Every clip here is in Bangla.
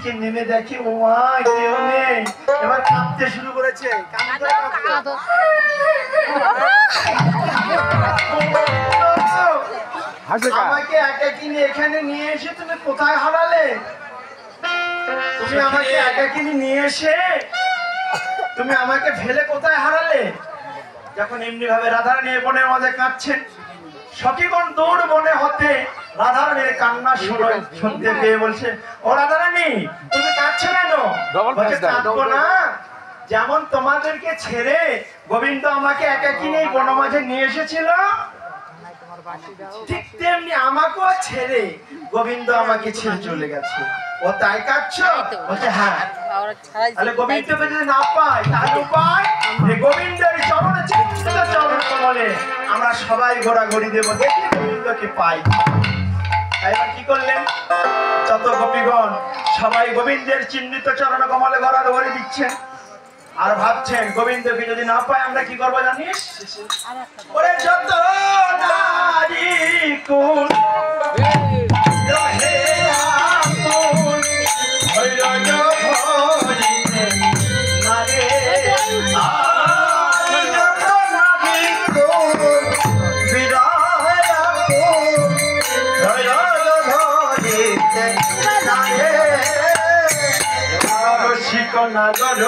দিকে নেমে দেখি ও মা কেউ নেই, এবার কাঁদতে শুরু করেছে। আমাকে একাকিনী এখানে নিয়ে এসে তুমি কোথায় হারালে? তুমি আমাকে একাকিনী নিয়ে এসে তুমি আমাকে ফেলে কোথায় হারালে? যখন এমনি ভাবে রাধারানী বনের মাঝে কাঁদছেন, সখীগণ দৌড় বনে হতে রাধারানীর কান্না শুনতে পেয়ে বলছে, ও রাধারানী তুমি কাঁদছো কেন? কাঁদবো না, যেমন তোমাদেরকে ছেড়ে গোবিন্দ আমাকে একাকিনী এই বন মাঝে নিয়ে এসেছিল, ঠিক তেমনি আমাকেও ছেড়ে গোবিন্দ আমাকে ছেড়ে চলে গেছে। ও তাই কাঁদছো? বলছে হ্যাঁ। তাহলে গোবিন্দকে যদি না পাই তার উপায় গোবিন্দের চরণে চিন্তিত চরণ কমলে আমরা সবাই ঘোরাঘুরি দেবো, দেখি গোবিন্দকে পাই। এবার কি করলেন? যত গোপীগণ সবাই গোবিন্দের চিহ্নিত চরণ কমলে ঘোরাঘুরি দিচ্ছেন আর ভাবছেন গোবিন্দকে যদি না পাই আমরা কি করবো জানিস? ওরে যত নারী কুল রহে আকুল হইল ভরিতে নারে যত নারী কুল বিরহে আকুল হইল ভরিতে নারে রসিক নাগর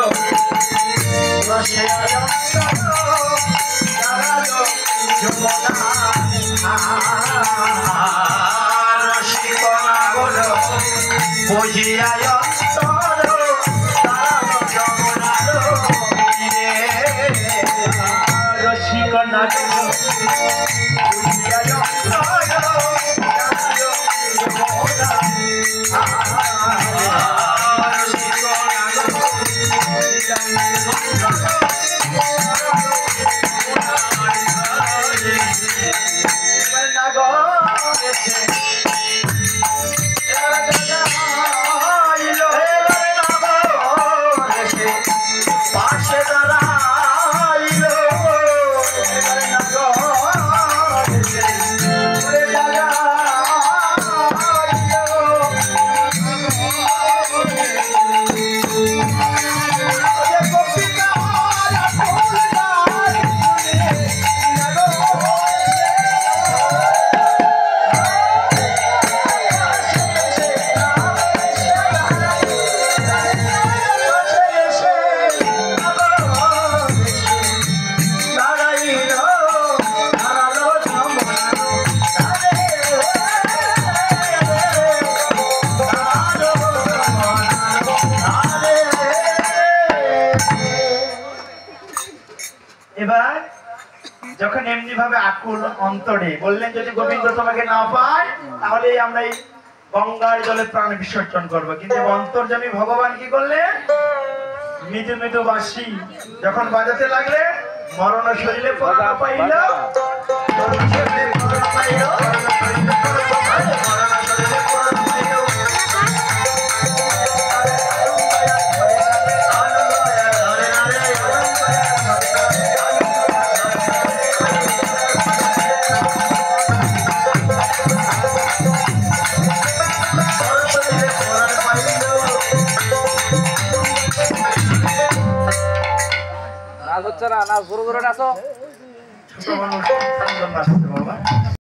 এবার যখন এমনি ভাবে আকুল অন্তরে বললেন যদি গোবিন্দ তোমাকে না পায় তাহলে আমরা এই গঙ্গার জলে প্রাণ বিসর্জন করবো, কিন্তু অন্তর্যামী ভগবান কি করলেন? মৃদু মৃদু বাঁশি যখন বাজাতে লাগলে মরণ শরীরে পরাণ পাইল, হচ্ছে না না জোরে জোরে নাচো। ছোট মানুষ সুন্দর নাচতে বাবা।